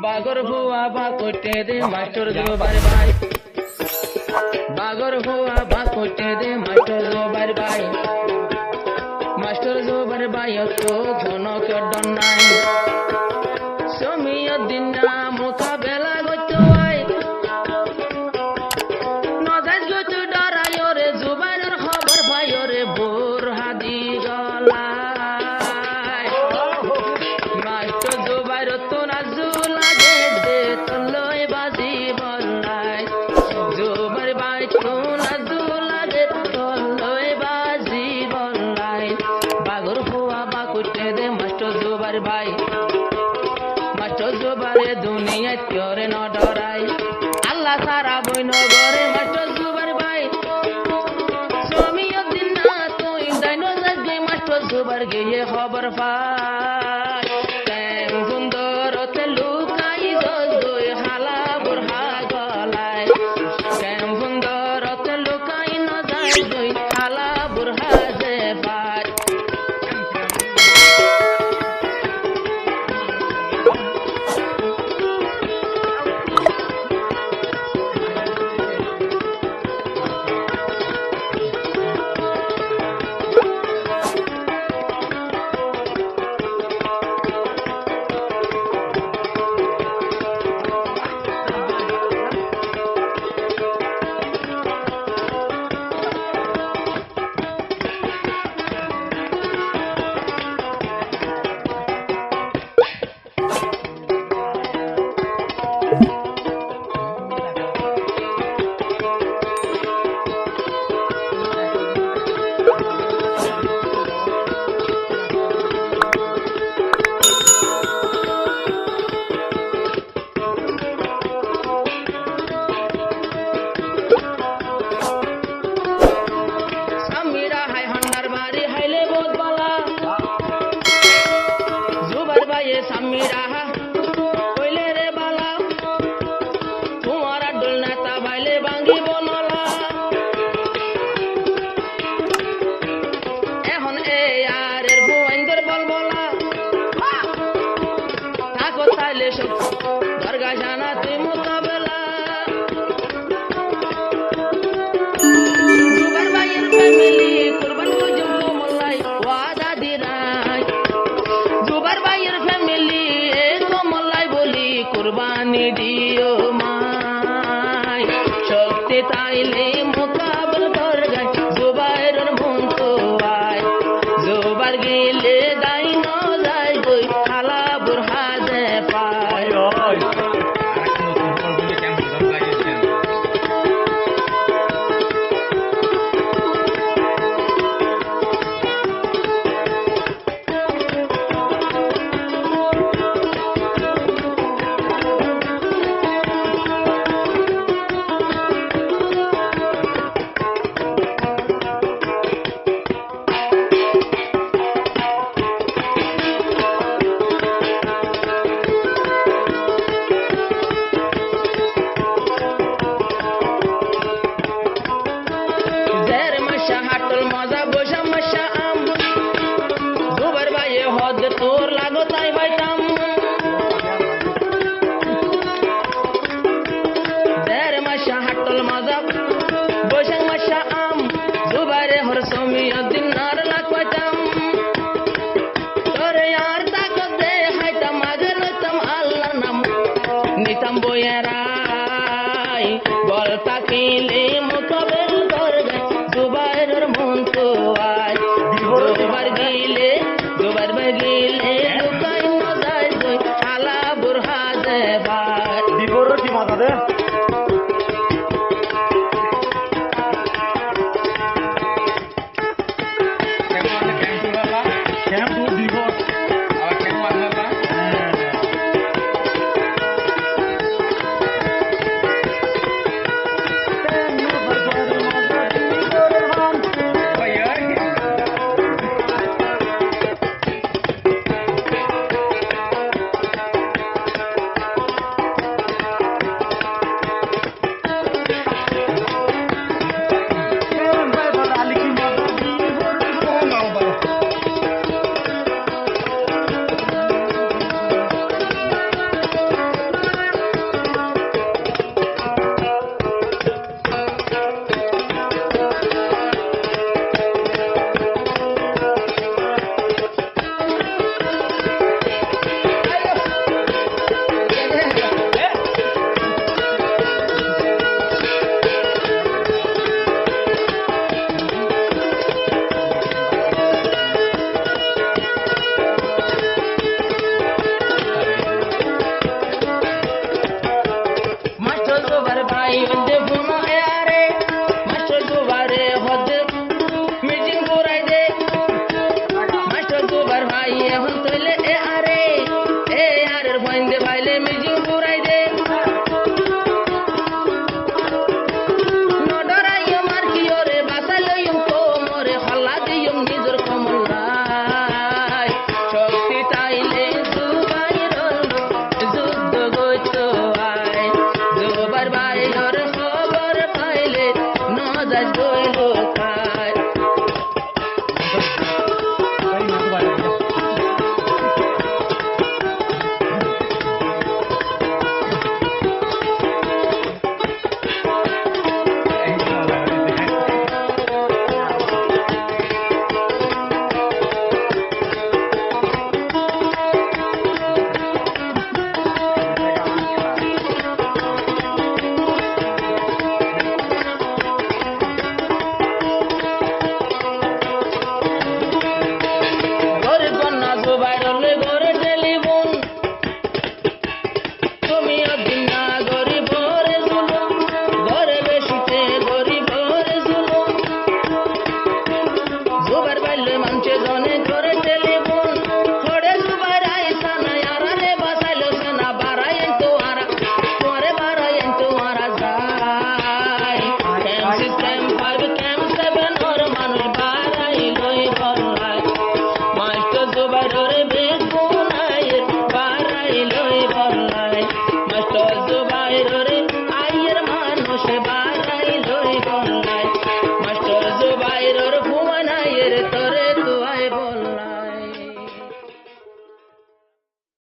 বাগর ভুয়া বা কোটে দে মাস্টার জোবার ভাই বাগর ভুয়া বা কোটে দে মাস্টার জোবার ভাই মাস্টার জোবার ভাই তো ধনক ডন নাই সমিয় দিন না মোকাবেলা গত ভাই নজাজ গত ডরায় রে জুবাইরের খবর ভাই রে বোর হাদি গলায় মাস্টার জুবাইর তো নাজু লাগে দে তলয় বাজি বলাই জুবাইর ভাই তো নাজু লাগে তলয় বাজি বলাই বাগর হুয়া বা কুটে দে মাস্টার জুবাইর ভাই মাস্টার জুবাইরে দুনিয়ায় কেউরে ন ডরাই আল্লাহ সারা বই নগরে মাস্টার জুবাইর ভাই সমিয় দিন না তুই দাইনো লাগে মাস্টার জুবাইর গিয়ে খবর পাই কেম সুন্দরতে লুকাই জয় হালা বুড়হা গলায় কেম সুন্দরতে লুকাই ন যায় জয় হালা বুড়হা যে পায় সামিরা হাই হন্ডার বাড়ি হাইলে বহুত বালা জুবাইর ভাইয়ে সামিরা কইলে রে বালা তোমার ডোল নেতা বাইলে ভাঙ্গি বনলা এখন এই আরের বুয়াইন্দর বল বলা থাকো তাইলে সব দরগা জানা তুই মোকাবেলা জুবাইর ভাইয়ের ফ্যামিলি কুরবান বুঝুম মোল্লাই ওয়াদা দিরাই জুবাইর ভাইয়ের ফ্যামিলি এক মোল্লাই বলি কুরবানি দিও মাই শক্তি তাইলে মোকাবেল কর গায় জুবাইরের মন তো আয় জুবাইর গেলে দাইন যায় গই খালা বুড়হা যে পায় জের মাসা হাটল মজা বসা মাসা আম জুবাইর ভাইয়ে হদ তোর লাগো তাই বাইতাম জের মাসা হাটল মজা বসা মাসা আম জুবাইরে হর সমিয় দিন আর লাগ পাইতাম তোরে আর তাকত দে হাইতাম আগে লইতাম আল্লাহর নাম নিতাম বইয়েরাই বল তাকিলে মোকাবেল কর গায় জুবাইরের মন তো আয় জুবাইর গিলে লুকাই ন যায় জয় হালা বুড়হা যে ভাই বিবর কি মাথা দে কেমন বিবর পাইলে মিজিং